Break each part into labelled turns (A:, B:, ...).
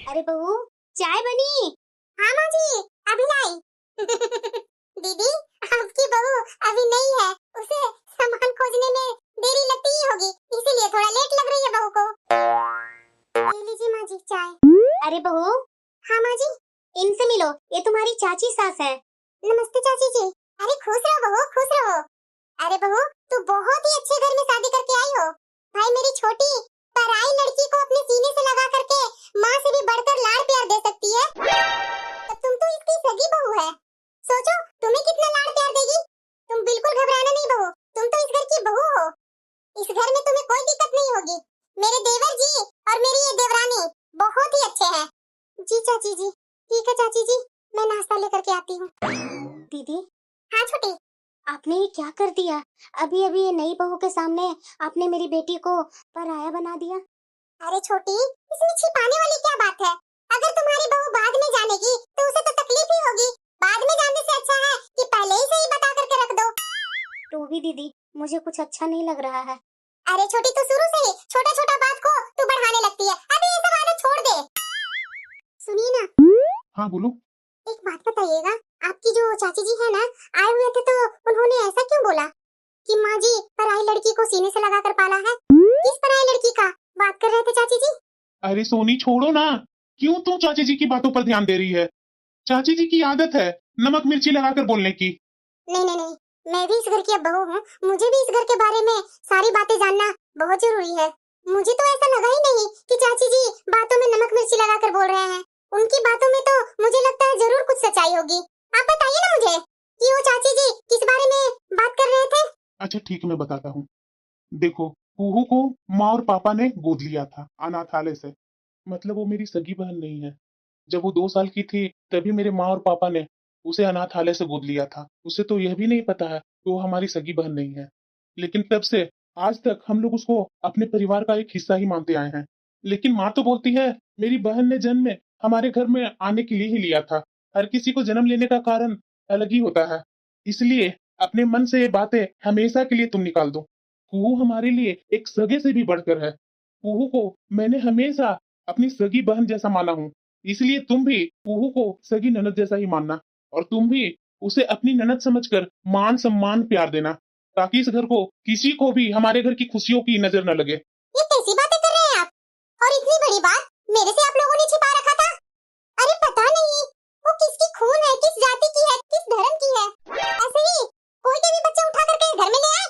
A: अरे बहू, चाय बनी?
B: हाँ माँ जी, अभी लाई। दीदी, आपकी बहू अभी नहीं है, उसे सामान खोजने में देरी लगती ही होगी, इसीलिए थोड़ा लेट लग रही है बहू को। ये लीजिए माँ जी चाय।
A: अरे बहू।
B: हाँ माँ जी।
A: इनसे मिलो, ये तुम्हारी चाची सास है।
B: नमस्ते चाची जी। अरे खुश रहो बहू, खुश रहो। अरे बहू, तू बहुत ही अच्छे घर में शादी करके आई हो। भाई मेरी छोटी पराई लड़की को अपने सीने से लगा करके माँ से भी बढ़कर लाड़ प्यार दे सकती है। तो तुम तो इसकी सगी बहू है। सोचो तुम्हें कितना लाड़ प्यार देगी। तुम बिल्कुल घबराना नहीं बहू, तुम तो इस घर की बहू हो। इस घर में तुम्हें कोई दिक्कत नहीं होगी। मेरे देवर जी और मेरी ये देवरानी बहुत ही अच्छे हैं। जी चाची जी। ठीक है चाची जी, मैं नाश्ता लेकर के आती हूँ।
A: दीदी।
B: हाँ छोटी।
A: आपने ये क्या कर दिया? अभी अभी ये नई बहू के सामने आपने मेरी बेटी को पराया बना दिया।
B: अरे छोटी, इसमें छिपाने वाली क्या बात है? अगर तुम्हारी बहू बाद में जानेगी तो उसे तो तकलीफ ही होगी। बाद में जानने से अच्छा है कि पहले ही सही बता करके रख दो।
A: तो भी दीदी, मुझे कुछ अच्छा नहीं लग रहा है।
B: अरे छोटी, तू शुरू से ही छोटा छोटा बात को तू बढ़ाने लगती है। अभी ये सब आदत छोड़ दे। सुनिए ना।
C: हाँ बोलो।
B: एक बात बताइएगा, आपकी जो चाची जी है ना, आए हुए थे तो उन्होंने ऐसा क्यों बोला कि माँ जी पराई लड़की को सीने से लगाकर पाला है? किस पराई लड़की का बात कर रहे थे चाची जी?
C: अरे सोनी छोड़ो ना, क्यों तुम चाची जी की बातों पर ध्यान दे रही है? चाची जी की आदत है नमक मिर्ची लगाकर बोलने की।
B: नहीं नहीं नहीं, मैं भी इस घर की अब बहू हूँ, मुझे भी इस घर के बारे में सारी बातें जानना बहुत जरूरी है। मुझे तो ऐसा लगा ही नहीं कि चाची जी बातों में नमक मिर्ची लगाकर बोल रहे हैं। उनकी बातों में तो मुझे लगता है जरूर कुछ सच्चाई होगी। आप बताइए ना मुझे कि वो चाची जी किस बारे में बात कर रहे थे?
C: अच्छा ठीक है, मैं बताता हूँ। देखो, कुहू को माँ और पापा ने गोद लिया था अनाथालय से। मतलब वो मेरी सगी बहन नहीं है। जब वो 2 साल की थी तभी मेरे माँ और पापा ने उसे अनाथालय से गोद लिया था। उसे तो यह भी नहीं पता है कि वो हमारी सगी बहन नहीं है। लेकिन तब से आज तक हम लोग उसको अपने परिवार का एक हिस्सा ही मानते आए हैं। लेकिन माँ तो बोलती है मेरी बहन ने जन्म में हमारे घर में आने के लिए ही लिया था। हर किसी को जन्म लेने का कारण अलग ही होता है, इसलिए अपने मन से ये बातें हमेशा के लिए तुम निकाल दो। कुहू हमारे लिए एक सगे से भी बढ़कर है। कुहू को मैंने हमेशा अपनी सगी बहन जैसा माना हूँ, इसलिए तुम भी कुहू को सगी ननद जैसा ही मानना। और तुम भी उसे अपनी ननद समझकर मान सम्मान प्यार देना, ताकि इस घर को किसी को भी हमारे घर की खुशियों की नजर न लगे।
B: ये कैसी बातें कर रहे हैं आप? और इतनी बड़ी बात मेरे से आप लोगों ने छिपा रखा था? अरे पता नहीं वो किसकी खून है, किस जाति की है, किस धर्म की है। ऐसे ही कोई के भी बच्चा उठा करके घर में ले आए।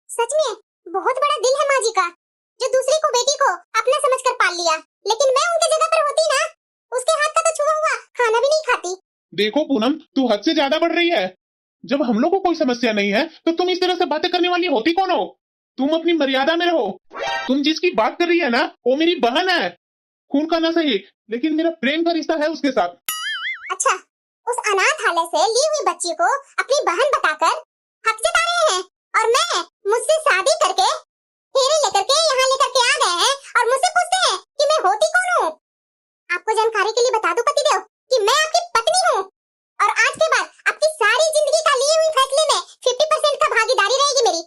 B: सच में बहुत बड़ा दिल है माँ जी का, जो दूसरी को बेटी को अपना समझकर पाल लिया। लेकिन मैं उनके जगह पर होती ना, उसके हाथ का तो छुआ हुआ खाना भी नहीं खाती।
C: देखो पूनम, तू हद से ज्यादा बढ़ रही है। जब हम लोग को कोई समस्या नहीं है तो तुम इस तरह से बातें करने वाली होती कौन हो? तुम अपनी मर्यादा में रहो। तुम जिसकी बात कर रही है ना, वो मेरी बहन है। खून का ना सही, लेकिन मेरा प्रेम का रिश्ता है उसके साथ।
B: अच्छा, उस अनाथालय से ली हुई बच्ची को अपनी बहन बताकर हक जता रहे हैं, और मैं मुझसे शादी करके फेरे लेकर के यहाँ लेकर के आ गए हैं और मुझसे पूछते हैं कि मैं होती कौन हूँ। आपको जानकारी के लिए बता दूं पतिदेव कि मैं आपकी पत्नी हूँ, और आज के बाद आपकी सारी जिंदगी का लिए हुई फैसले में 50% का भागीदारी रहेगी मेरी।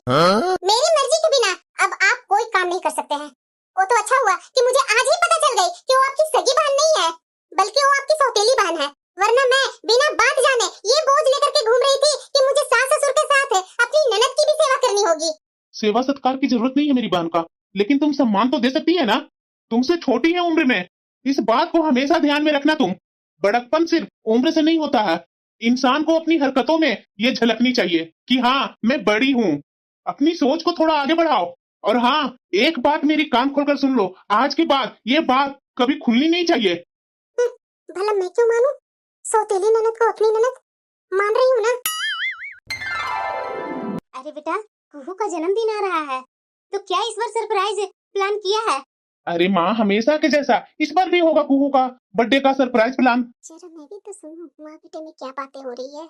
B: मेरी मर्जी के बिना अब आप कोई काम नहीं कर सकते हैं। वो तो अच्छा हुआ कि मुझे आज ही पता चल गई कि वो आपकी सगी बहन नहीं है, बल्कि वो आपकी सौतेली बहन है। वरना मैं बिना बात जाने ये बोझ लेकर के घूम रही थी कि मुझे सास ससुर के साथ अपनी ननद की भी सेवा करनी होगी।
C: सेवा सत्कार की जरूरत नहीं है मेरी बहन का, लेकिन तुम सम्मान तो दे सकती है ना। तुमसे छोटी है उम्र में, इस बात को हमेशा ध्यान में रखना। तुम बड़कपन सिर्फ उम्र से नहीं होता है। इंसान को अपनी हरकतों में ये झलकनी चाहिए कि हाँ मैं बड़ी हूँ। अपनी सोच को थोड़ा आगे बढ़ाओ। और हाँ, एक बात मेरी कान खोलकर सुन लो, आज के बाद ये बात कभी खुलनी नहीं चाहिए।
B: भला मैं क्यों मानूं? सौतेली ननद को अपनी ननद मान रही हूँ ना।
A: अरे बेटा, कुहू का जन्मदिन आ रहा है, तो क्या इस बार सरप्राइज प्लान किया है?
C: अरे माँ, हमेशा के जैसा इस बार भी होगा कुहू का बर्थडे का सरप्राइज प्लान।
B: जरा मैं भी तो सुनूं माँ बेटे में क्या बातें हो रही है।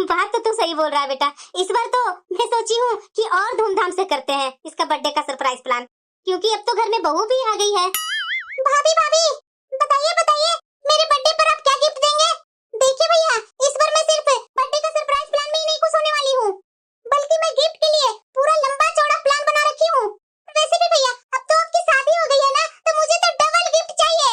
A: बात तो तू सही बोल रहा है बेटा। इस बार तो मैं सोची हूँ कि और धूमधाम से करते हैं इसका बर्थडे का सरप्राइज प्लान, क्योंकि अब तो घर में बहू भी आ गई है।
B: भाभी भाभी, बताइए बताइए, मेरे बर्थडे पर आप क्या गिफ्ट देंगे? देखिए भैया, इस बार मैं सिर्फ बर्थडे का सरप्राइज प्लान में ही नहीं खुश होने वाली हूँ, बल्कि मैं गिफ्ट के लिए पूरा लंबा चौड़ा प्लान बना रखी हूँ। वैसे भी भैया, अब तो आपकी शादी हो गई है ना, तो मुझे तो डबल गिफ्ट चाहिए।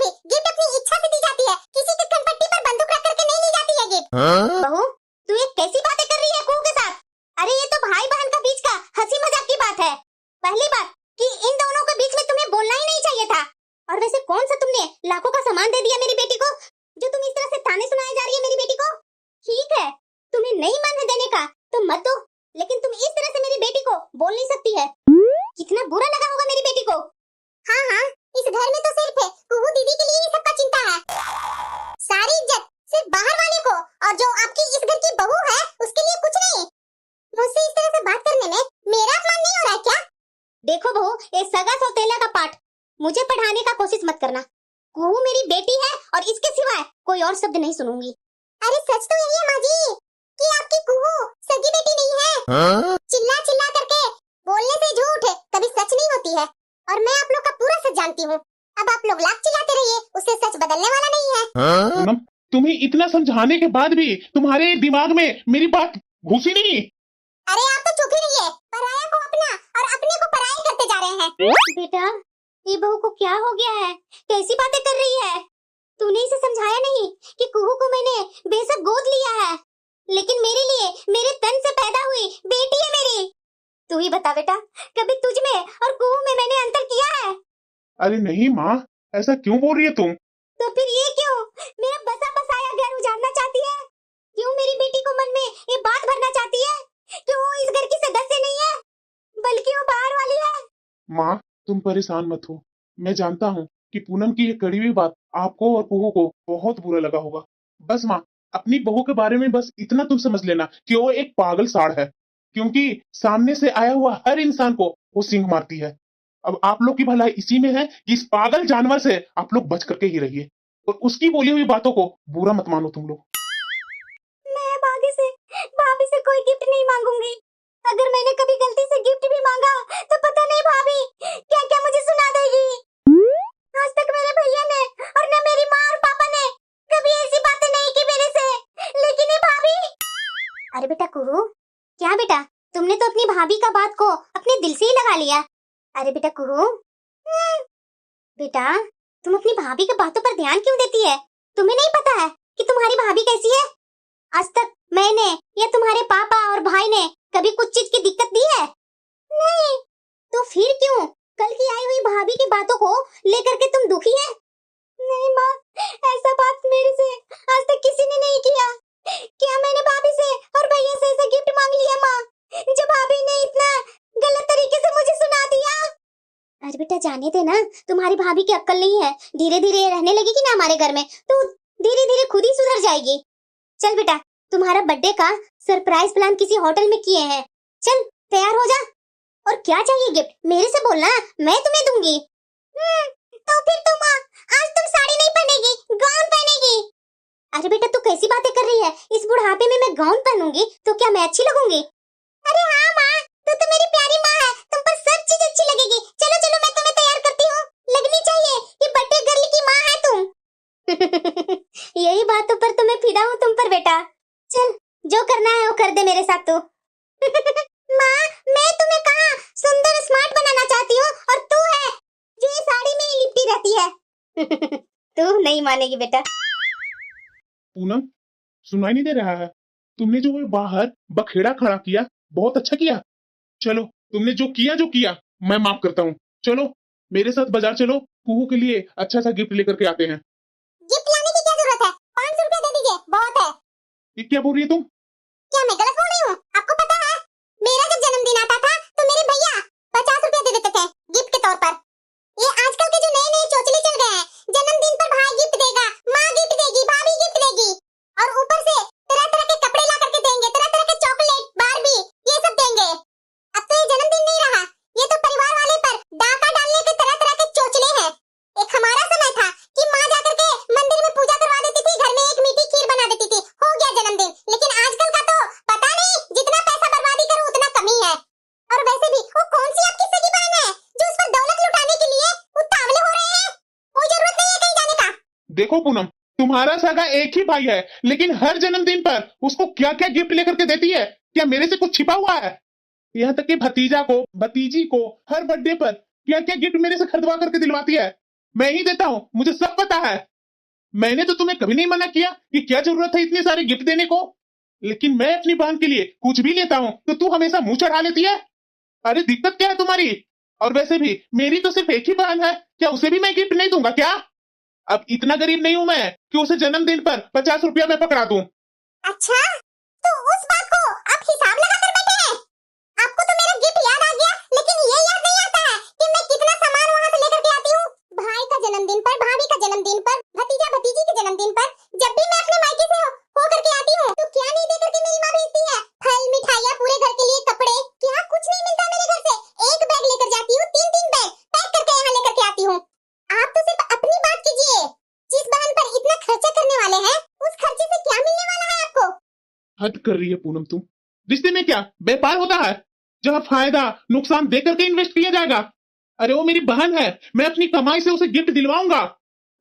B: भी गिफ्ट अपनी इच्छा से दी जाती है, किसी की कनपट्टी पर बंदूक रख करके नहीं ली जाती है गिफ्ट।
A: बहू, तू ये कैसी बातें कर रही है कुहू के साथ? अरे ये तो भाई बहन का बीच का हंसी मजाक की बात है। पहली बात कि इन दोनों के बीच में तुम्हें बोलना ही नहीं चाहिए था। और वैसे कौन सा तुमने लाखों का सामान दे दिया मेरी बेटी को, जो तुम इस तरह से ताने सुनाए जा रही है मेरी बेटी को? ठीक है, तुम्हें नहीं मन है देने का तो मत दो, लेकिन तुम इस तरह से मेरी बेटी को बोल नहीं सकती है। कितना बुरा लगा होगा मेरी बेटी को।
B: हाँ हाँ, इस घर में तो सिर्फ कुहू दीदी के लिए ही सबका चिंता है। सारी इज्जत सिर्फ बाहर वाले को, और जो आपकी इस घर की बहू है उसके लिए कुछ नहीं। मुझसे इस तरह से बात करने में मेरा अपमान नहीं हो रहा है क्या?
A: देखो बहू, ये सगा सौतेला का पाठ मुझे पढ़ाने का कोशिश मत करना। कुहू मेरी बेटी है और इसके सिवाय कोई और शब्द नहीं सुनूंगी।
B: अरे सच तो यही है माँ जी कि आपकी कुहू सगी बेटी नहीं है। चिल्ला चिल्ला करके बोलने से झूठ कभी सच नहीं होती है, और मैं आप लोग का पूरा सच जानती हूँ। अब आप लोग लाख चिल्लाते रहिए, उससे सच बदलने वाला नहीं है।
C: पूनम, तुम्हें इतना समझाने के बाद भी तुम्हारे दिमाग में मेरी बात घुसी नहीं।
B: अरे आप तो चुप ही रहिए, पराया को अपना और अपने को पराया करते जा रहे हैं।
A: बेटा, ये बहू को क्या हो गया है? कैसी बातें कर रही है? तूने इसे समझाया नहीं कि कुहू को मैंने बेशक गोद लिया है, लेकिन मेरे लिए मेरे तन से पैदा हुई बेटी है मेरी। तू ही बता बेटा, कभी तुझ में और कुहू में मैंने अंतर किया है?
C: अरे नहीं माँ, ऐसा क्यों बोल रही है तुम?
A: तो फिर ये क्यों मेरा बसा बसाया घर उजाड़ना चाहती है? क्यों मेरी बेटी को मन में ये बात भरना चाहती है कि वो इस घर की सदस्य नहीं है, बल्कि वो बाहर वाली है?
C: माँ, तुम परेशान मत हो। मैं जानता हूँ कि पूनम की ये कड़ी हुई बात आपको और कुहू को बहुत बुरा लगा होगा। बस माँ, अपनी बहू के बारे में बस इतना तुम समझ लेना कि वो एक पागल साड़ है, क्योंकि सामने से आया हुआ हर इंसान को वो सींग मारती है। अब आप लोग की भलाई इसी में है कि इस पागल जानवर से आप लोग बच करके ही रहिए, और उसकी बोली हुई बातों को बुरा मत मानो तुम लोग।
A: मैं भाभी से कोई गिफ्ट नहीं मांगूंगी। अगर मैंने कभी गलती से गिफ्ट भी मांगा तो पता नहीं भाभी क्या क्या मुझे सुना देगी। आज तक मेरे भैया ने और न मेरी माँ और पापा ने कभी ऐसी बातें नहीं की मेरे से, लेकिन ये भाभी। अरे बेटा कुहू, क्या बेटा, तुमने तो अपनी भाभी का बात को अपने दिल से ही लगा लिया। अरे बेटा कुहू, बेटा तुम अपनी भाभी की बातों पर ध्यान क्यों देती है? तुम्हें नहीं पता है कि तुम्हारी भाभी कैसी है? आज तक मैंने या तुम्हारे पापा और भाई ने कभी कुछ चीज की दिक्कत दी है? नहीं। तो फिर क्यों कल की आई हुई भाभी की बातों को लेकर के तुम दुखी है? नहीं माँ, ऐसा बात मेरे से आज तक किसी ने नहीं किया। क्या मैंने भाभी से और भैया से ऐसा गिफ्ट मांग लिया माँ, जो भाभी ने इतना गलत तरीके से मुझे सुना दिया? अरे बेटा जाने दे ना, तुम्हारी भाभी की अक्ल नहीं है। धीरे धीरे रहने लगेगी ना हमारे घर में तो धीरे धीरे खुद ही सुधर जाएगी। चल बेटा, तुम्हारा बर्थडे का सरप्राइज प्लान किसी होटल में किए हैं। चल तैयार हो जा, और क्या चाहिए गिफ्ट मेरे से बोलना, मैं तुम्हें दूंगी। तो फिर तुम आज तुम साड़ी नहीं पहनेगी, गाउन पहनेगी। अरे बेटा तू कैसी बातें कर रही है? इस बुढ़ापे में मैं गाउन पहनूंगी तो क्या मैं अच्छी लगूंगी? अरे हाँ माँ, तू तो मेरी प्यारी माँ है, तुम पर सब चीज अच्छी लगेगी। चलो चलो मैं तुम्हें तैयार करती हूँ, लगनी चाहिए कि बर्थडे गर्ल की माँ है तुम। यही बातों पर तो मैं फिदा हूँ तुम पर बेटा। चल जो करना है वो कर दे मेरे साथ तू। माँ, मैं तुम्हें कहाँ सुंदर स्मार्ट बनाना चाहती हूँ, और तू है जो ये साड़ी में ही लिपटी रहती है। तू नहीं मानेगी बेटा।
C: पूनम, सुनाई नहीं दे रहा है? तुमने जो वो बाहर बखेड़ा खड़ा किया, बहुत अच्छा किया। चलो, तुमने जो किया मैं माफ करता हूँ। चलो मेरे साथ बाजार चलो, कुहू के लिए अच्छा सा गिफ्ट लेकर के आते हैं।
B: गिफ्ट लाने की क्या जरूरत है? 500 रुपया दे दीजिए, बहुत है।
C: ये क्या बोल रही है तुम?
B: क्या मैं गलत बोल रही हूँ? आपको पता है मेरा जब जन्मदिन आता था तो मेरे भैया 50 रुपया दे देते थे गिफ्ट के तौर पर। ये आजकल के जो नए नए चोचले चल गए हैं, जन्मदिन पर भाई गिफ्ट देगा, माँ गिफ्ट देगी, भाभी गिफ्ट देगी, और ऊपर से तरह तरह के कपड़े ला करके देंगे, तरह तरह के चॉकलेट, बारबी, ये सब देंगे। अब तो ये जन्मदिन नहीं रहा, ये तो परिवार वाले पर डाका डालने के तरह तरह के चोचले हैं। एक हमारा समय था कि माँ जाकर के मंदिर में पूजा करवा देती थी, घर में एक मीठी खीर बना देती थी, हो गया जन्मदिन। लेकिन आजकल का तो पता नहीं, जितना पैसा बर्बादी करो उतना कमी है। और वैसे भी वो कौन सी आपकी सगी बहन है जो उस पर दौलत लुटाने के लिए उतावले हो रहे हैं? कोई जरूरत नहीं है कहीं जाने का।
C: देखो पूनम, तुम्हारा सगा एक ही भाई है, लेकिन हर जन्मदिन पर उसको क्या क्या गिफ्ट लेकर के देती है? क्या मेरे से कुछ छिपा हुआ है? यहाँ तक कि भतीजा को, भतीजी को हर बर्थडे पर क्या क्या गिफ्ट मेरे से खरीदवा करके दिलवाती है। मैं ही देता हूँ, मुझे सब पता है। मैंने तो तुम्हें कभी नहीं मना किया कि क्या जरूरत है इतने सारे गिफ्ट देने को, लेकिन मैं अपनी बहन के लिए कुछ भी लेता हूँ तो तू हमेशा मुंह चढ़ा लेती है। अरे दिक्कत क्या है तुम्हारी? और वैसे भी मेरी तो सिर्फ एक ही बहन है, क्या उसे भी मैं गिफ्ट नहीं दूंगा क्या? अब इतना गरीब नहीं हूं मैं कि उसे जन्मदिन पर 50 रुपया मैं पकड़ा दूं।
B: अच्छा, तो उस बात को आप हिसाब लगा कर बैठे हैं। आपको तो मेरा गिफ्ट याद आ गया, लेकिन ये याद नहीं आता है कि मैं कितना सामान वहाँ से लेकर के आती हूँ। भाई का जन्मदिन पर, भाभी का जन्मदिन पर, भतीजा भतीजी के जन्मदिन पर, जब भी मैं अपने मायके से हो करके आती हूँ तो क्या नहीं देकर के मेरी माँ भेजती है? फल, मिठाइयाँ, पूरे घर के लिए कपड़े, क्या कुछ नहीं मिलता मेरे घर से। एक बैग लेकर जाती हूँ, 3-3 बैग पैक करके यहाँ लेकर के आती हूँ। आप तो सिर्फ अपनी बात कीजिए। जिस बहन पर इतना खर्चा करने वाले हैं, उस खर्चे से क्या मिलने वाला है आपको?
C: हद कर रही है पूनम तुम। रिश्ते में क्या व्यापार होता है जहाँ फायदा नुकसान दे करके इन्वेस्ट किया जाएगा? अरे वो मेरी बहन है, मैं अपनी कमाई से उसे गिफ्ट दिलवाऊंगा।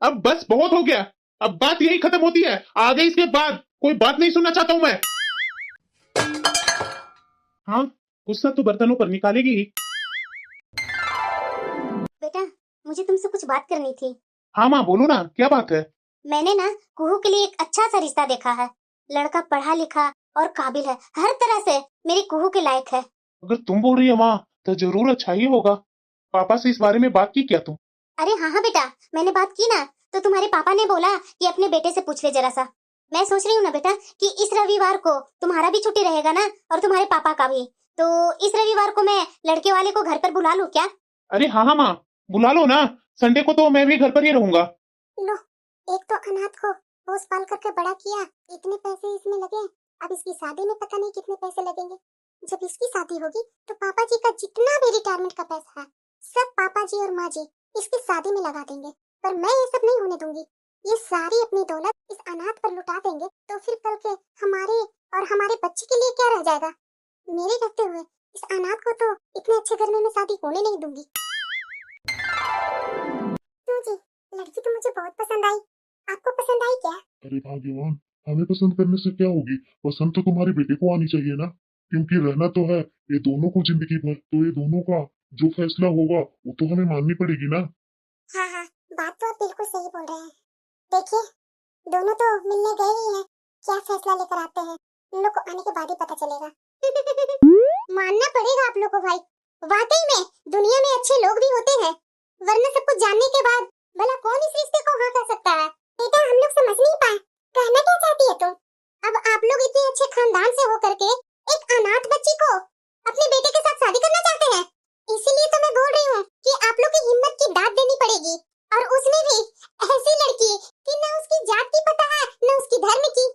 C: अब बस बहुत हो गया, अब बात यही खत्म होती है, आगे इसके बाद कोई बात नहीं सुनना चाहता हूँ मैं। हाँ, गुस्सा तो बर्तनों पर निकालेगी ही।
A: बेटा, मुझे तुमसे कुछ बात करनी थी।
C: हाँ माँ बोलो ना, क्या बात है?
A: मैंने ना कुहू के लिए एक अच्छा सा रिश्ता देखा है। लड़का पढ़ा लिखा और काबिल है, हर तरह से मेरी कुहू के लायक है।
C: अगर तुम बोल रही है माँ तो जरूर अच्छा ही होगा। पापा से इस बारे में बात की क्या तुम?
A: अरे हाँ हाँ बेटा, मैंने बात की ना, तो तुम्हारे पापा ने बोला कि अपने बेटे से पूछ ले जरा सा। मैं सोच रही हूँ ना बेटा कि इस रविवार को तुम्हारा भी छुट्टी रहेगा ना, और तुम्हारे पापा का भी, तो इस रविवार को मैं लड़के वाले को घर पर बुला लूँ क्या?
C: अरे हाँ हाँ माँ, बुला लो ना। संडे को तो मैं भी घर पर ही रहूंगा।
B: लो, एक तो अनाथ को पोस पाल करके बड़ा किया, इतने पैसे इसमें लगे, अब इसकी शादी में पता नहीं कितने पैसे लगेंगे। जब इसकी शादी होगी तो पापा जी का जितना भी रिटायरमेंट का पैसा है सब पापा जी और माँ जी इसकी शादी में लगा देंगे। पर मैं ये सब नहीं होने दूंगी। ये सारी अपनी दौलत इस अनाथ पर लुटा देंगे तो फिर कल के हमारे और हमारे बच्चे के लिए क्या रह जाएगा? मेरे रहते हुए इस अनाथ को तो इतने अच्छे घर में मैं शादी होने नहीं दूंगी। क्यों जी, लड़की तो मुझे बहुत पसंद आई, आपको पसंद आई क्या?
D: अरे भाग्यवान, हमें पसंद करने से क्या होगी? पसंद तो तुम्हारे बेटे को आनी चाहिए ना, क्योंकि रहना तो है ये दोनों को जिंदगी भर, तो ये दोनों का जो फैसला होगा वो तो हमें माननी पड़ेगी ना।
B: हाँ हाँ, बात तो आप बिल्कुल सही बोल रहे हैं। देखिए, दोनों तो मिलने गए ही हैं, क्या फैसला लेकर आते हैं उन लोग को आने के बाद ही पता चलेगा। मानना पड़ेगा आप लोग को भाई, वाकई में दुनिया में अच्छे लोग भी होते हैं, वरना सब कुछ जानने के बाद भला कौन इस रिश्ते को हाँ कह सकता है? बेटा, हम लोग समझ नहीं पाए, कहना क्या चाहती है तुम? अब आप लोग इतने अच्छे खानदान से होकर के एक अनाथ बच्ची को अपने बेटे के साथ शादी करना चाहते हैं, इसीलिए तो मैं बोल रही हूँ कि आप लोग की हिम्मत की दाद देनी पड़ेगी। और उसमें भी ऐसी लड़की कि न उसकी जात की पता है न उसकी धर्म की,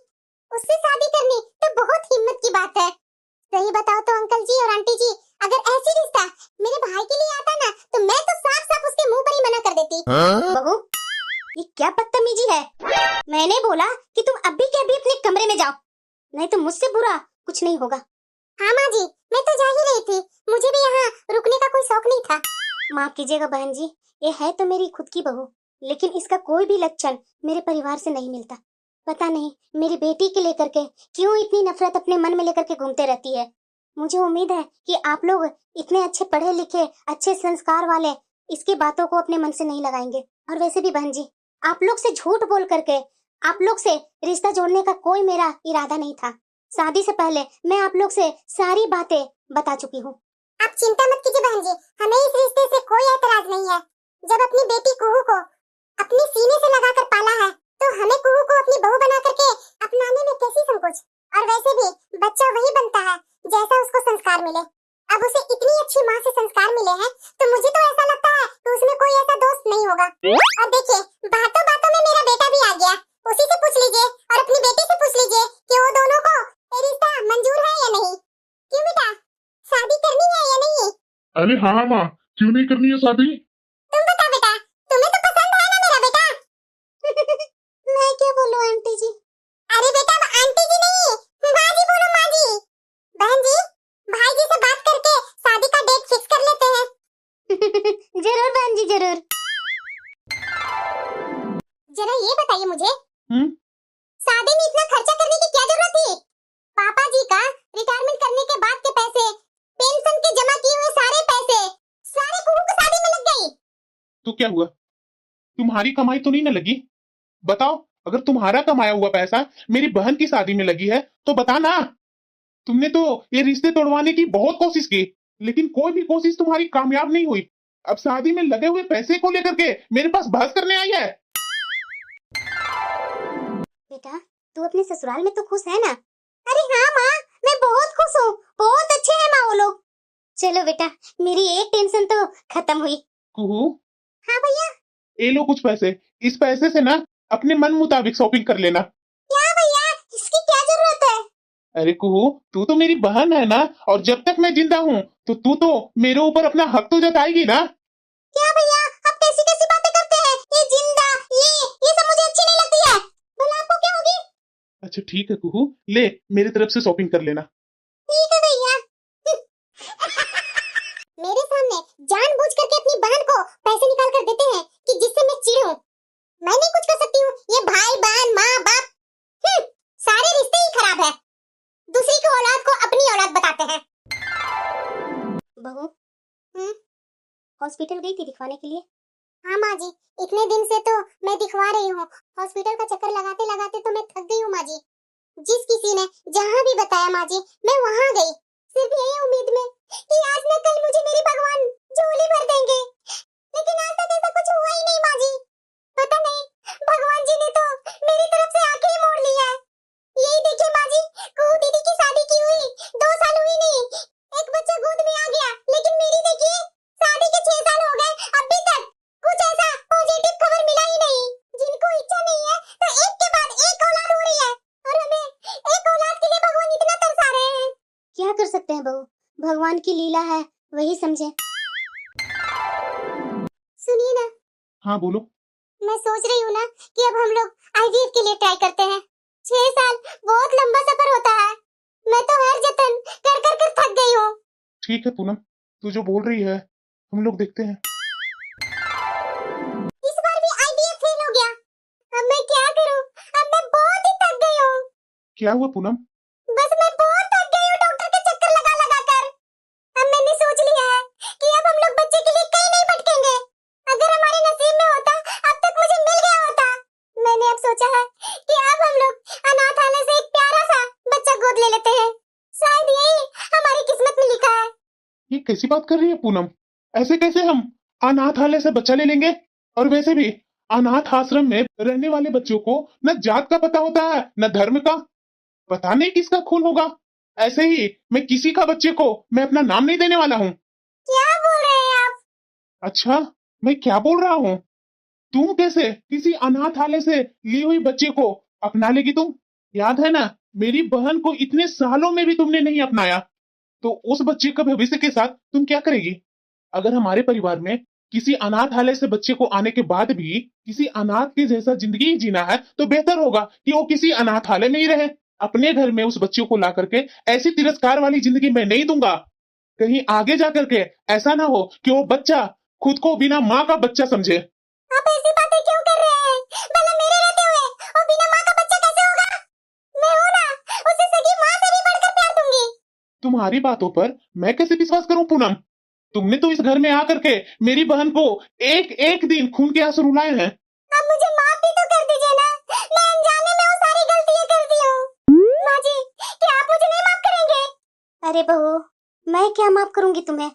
B: उससे शादी करनी तो बहुत हिम्मत की बात है। सही बताओ तो अंकल जी और आंटी जी, अगर ऐसी रिश्ता मेरे भाई के लिए आता ना तो मैं तो साफ साफ उसके मुंह पर ही मना कर देती।
A: बहू, ये क्या बदतमीजी है? मैंने बोला कि तुम अभी के अभी अपने कमरे में जाओ, नहीं तो मुझसे बुरा कुछ नहीं होगा।
B: हाँ माँ जी, मैं तो जा ही रही थी, मुझे भी यहाँ रुकने का कोई शौक नहीं था।
A: माफ कीजिएगा बहन जी, ये है तो मेरी खुद की बहू, लेकिन इसका कोई भी लक्षण मेरे परिवार से नहीं मिलता। पता नहीं मेरी बेटी के लेकर के क्यों इतनी नफरत अपने मन में लेकर के घूमते रहती है। मुझे उम्मीद है कि आप लोग इतने अच्छे पढ़े लिखे, अच्छे संस्कार वाले, इसकी बातों को अपने मन से नहीं लगाएंगे। और वैसे भी बहन जी, आप लोग से झूठ बोल करके आप लोग से रिश्ता जोड़ने का कोई मेरा इरादा नहीं था। शादी से पहले मैं आप लोग से सारी बातें बता चुकी हूँ।
B: आप चिंता मत कीजिए बहन जी, हमें इस रिश्ते से कोई ऐतराज नहीं है। जब अपनी बेटी कुहू को अपने सीने से लगाकर पाला है तो हमें कुहू को अपनी बहू बना करके अपनाने में कैसी संकोच। और वैसे भी बच्चा वही बनता है जैसा उसको संस्कार मिले। अब उसे इतनी अच्छी माँ से संस्कार मिले हैं तो मुझे तो ऐसा लगता है कि उसमें कोई ऐसा दोस्त नहीं होगा। और देखिए, बातों बातों में मेरा बेटा भी आ गया, उसी से पूछ लीजिए और अपनी बेटी से पूछ लीजिए कि वो दोनों को ये रिश्ता मंजूर है या नहीं। क्यों बेटा, शादी करनी है या नहीं?
D: अरे हाँ हाँ माँ, क्यों नहीं करनी है शादी?
B: तुम बता बेटा, तुम्हें तो पसंद है ना मेरा बेटा?
A: मैं क्या बोलूं आंटी जी?
B: अरे बेटा, अब आंटी जी नहीं, माँ जी बोलो, माँ जी। बहन जी, भाई जी से बात करके शादी का डेट फिक्स कर लेते हैं।
A: जरूर बहन जी, जरूर।
B: जरा ये बताइए मुझे,
C: हम्म?
B: शादी में इतना खर्चा करने की क्या जरूरत थी? पापा जी का रिटायरमेंट करने के बाद के पैसे, पेंशन के जमा किए हुए सारे पैसे, सारे कुहू को शादी में लग गई।
C: तो क्या हुआ? तुम्हारी कमाई तो नहीं ना लगी? बताओ, अगर तुम्हारा कमाया हुआ पैसा मेरी बहन की शादी में लगी है तो बता ना। तुमने तो ये रिश्ते तोड़वाने की बहुत कोशिश की, लेकिन कोई भी कोशिश तुम्हारी कामयाब नहीं हुई। अब शादी में लगे हुए पैसे को लेकर के मेरे पास बहस करने आई है।
A: बेटा, तू अपने ससुराल में तो खुश है ना? अरे हाँ माँ, मैं बहुत खुश हूँ, बहुत अच्छे हैं माँ वो लोग। चलो बेटा, मेरी एक टेंशन तो खत्म हुई।
C: कुहू,
A: हाँ भैया।
C: ये लो कुछ पैसे, इस पैसे से ना अपने मन मुताबिक शॉपिंग कर लेना।
A: क्या भैया, इसकी क्या जरूरत है?
C: अरे कुहू, तू तो मेरी बहन है ना, और जब तक मैं जिंदा हूँ तो तू तो मेरे ऊपर अपना हक तो जताएगी ना।
A: क्या भैया, आप कैसी कैसी बातें करते हैं? ये जिंदा, ये सब मुझे अच्छी नहीं लगती है। भला आपको क्या होगी?
C: अच्छा ठीक है कुहू, ले मेरी तरफ से शॉपिंग कर लेना।
A: ठीक है भैया।
B: मेरे सामने जानबूझ करके अपनी बहन को पैसे निकाल कर देते हैं कि जिससे मैं चिढ़ूं। मैं नहीं कुछ कर सकती हूँ, ये भाई बहन माँ बाप सारे रिश्ते ही खराब है। दूसरी की औलाद को अपनी औलाद बताते हैं।
A: बहू,
B: हम्म?
A: हॉस्पिटल गई थी दिखवाने के लिए?
B: हाँ माँ जी, इतने दिन से तो मैं दिखवा रही हूँ। हॉस्पिटल का चक्कर लगाते लगाते तो मैं थक गई हूँ माँ जी। जिस किसी ने जहाँ भी बताया माँ जी, मैं वहाँ गई, सिर्फ यही उम्मीद में कि आज न कल मुझे मेरे भगवान झोली भर देंगे। लेकिन आज तक ऐसा कुछ हुआ ही नहीं माँ जी। पता नहीं भगवान जी ने तो मेरी तरफ से आंखें ही मोड़ ली है। यही देखिए माँ जी, कुहू दीदी की शादी की हुई 2 साल हुई नहीं, एक बच्चा गोद में आ गया। लेकिन मेरी देखिए, शादी के 6 साल हो गए, अभी तक कुछ ऐसा पॉजिटिव खबर मिला ही नहीं। जिनको इच्छा नहीं है तो एक के बाद एक औलाद हो रही है, और हमें एक औलाद के लिए भगवान इतना तरसा रहे हैं।
A: क्या कर सकते हैं बहू, भगवान की लीला है, वही समझे।
B: सुनिए ना,
C: हाँ बोलो।
B: मैं सोच रही हूँ ना कि अब हम लोग आईवीएफ के लिए ट्राई करते हैं। 6 साल बहुत लंबा सफर होता है। मैं तो हर जतन कर कर कर थक गई हूँ।
C: ठीक है पूनम, तू जो बोल रही है हम लोग देखते हैं।
B: इस बार भी आईवीएफ फेल हो गया। अब मैं क्या करूँ? अब मैं बहुत ही थक गई हूँ।
C: क्या हुआ पूनम?
B: बस मैं बहुत थक गई हूँ डॉक्टर के चक्कर लगा लगा कर। अब मैंने सोच लिया है कि अब हम लोग बच्चे के लिए कहीं नहीं भटकेंगे। अगर हमारे नसीब में होता, अब तक मुझे मिल गया होता। मैंने अब सोचा है कि अब हम लोग अनाथालय से एक प्यारा सा बच्चा गोद ले लेते हैं। शायद यही हमारी किस्मत में लिखा है।
C: ये कैसी बात कर रही है पूनम? ऐसे कैसे हम अनाथालय से बच्चा ले लेंगे? और वैसे भी अनाथ आश्रम में रहने वाले बच्चों को न जात का पता होता है न धर्म का। पता नहीं किसका खून होगा। ऐसे ही मैं किसी का बच्चे को मैं अपना नाम नहीं देने वाला हूँ।
B: क्या बोल रहे हैं आप?
C: अच्छा, मैं क्या बोल रहा हूँ? तुम कैसे किसी अनाथालय से ली हुई बच्चे को अपना लेगी? तुम याद है ना, मेरी बहन को इतने सालों में भी तुमने नहीं अपनाया, तो उस बच्चे का भविष्य के साथ तुम क्या करेगी? अगर हमारे परिवार में किसी अनाथालय से बच्चे को आने के बाद भी किसी अनाथ के जैसा जिंदगी ही जीना है तो बेहतर होगा कि वो किसी अनाथालय में ही रहे। अपने घर में उस बच्चे को ला करके ऐसी तिरस्कार वाली जिंदगी मैं नहीं दूंगा। कहीं आगे जा करके ऐसा ना हो कि वो बच्चा खुद को बिना माँ का बच्चा समझे।
B: आप ऐसी बातें क्यों कर रहे हैं? भला मेरे रहते हुए वो बिना माँ का बच्चा कैसे होगा? मैं हूँ ना, उसे सगी माँ से भी बढ़कर प्यार दूंगी।
C: तुम्हारी बातों पर मैं कैसे विश्वास करूं पूनम? तुमने तो इस घर में आकर के मेरी बहन को एक एक दिन खून के आंसू रुलाए हैं।
B: अब मुझे माफ भी तो कर दीजिए ना। मैं अनजाने में वो सारी गलतियाँ करती हूँ। माँ जी, क्या आप मुझे नहीं माफ करेंगे?
A: अरे बहू, मैं क्या माफ करूंगी तुम्हें?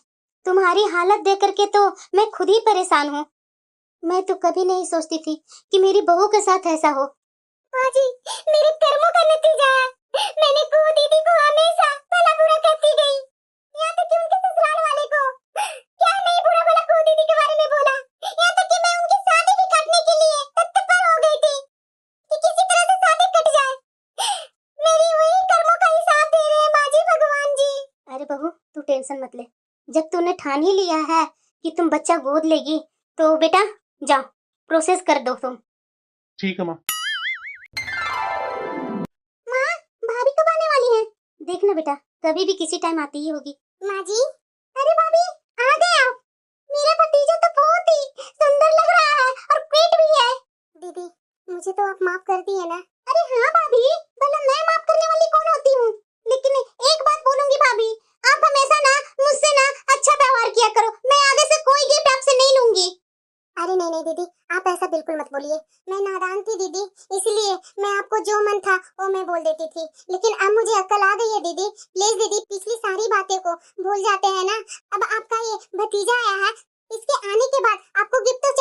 A: तुम्हारी हालत देख करके तो मैं खुद ही परेशान हूँ। मैं तो कभी नहीं सोचती थी कि मेरी बहू के साथ ऐसा हो।
B: माँ जी, मेरे कर्मों का नतीजा है। मैंने कुहू दीदी को हमेशा भला बुरा कहती गई। यहाँ तक कि उनके ससुराल वाले को क्या नहीं बुरा भला कुहू दीदी के बारे में बोला। यहाँ तक कि मैं उनकी शादी भी काटने के लिए तत्पर हो गई थी कि किसी तरह से शादी कट जाए। मेरी वही कर्मों का हिसाब दे रहे हैं माँ जी भगवान जी।
A: अरे बहू, तू टेंशन मत ले। जब तूने ठान ही लिया है कि तुम बच्चा गोद लेगी तो बेटा जाओ, प्रोसेस कर दो तुम।
C: ठीक है माँ।
A: माँ, भाभी कब आने वाली हैं? देखना बेटा, कभी भी किसी टाइम आती ही होगी।
B: माँ जी,
A: अरे भाभी, आ गए आप। मेरा भतीजा तो बहुत ही सुंदर लग रहा है और क्यूट भी है।
B: दीदी मुझे तो आप माफ कर दिए ना।
A: अरे हाँ भाभी, भला मैं माफ करने वाली कौन होती हूँ? लेकिन एक बात बोलूंगी भाभी, आप हमेशा ना मुझसे ना अच्छा व्यवहार किया करो। मैं आगे से कोई गिफ्ट आपसे नहीं लूंगी।
B: अरे नहीं नहीं दीदी, आप ऐसा बिल्कुल मत बोलिए। मैं नादान थी दीदी, इसलिए मैं आपको जो मन था वो मैं बोल देती थी, लेकिन अब मुझे अक्ल आ गई है दीदी। प्लीज दीदी, पिछली सारी बातें को भूल जाते हैं ना। अब आपका ये भतीजा आया है, इसके आने के बाद आपको गिफ्ट तो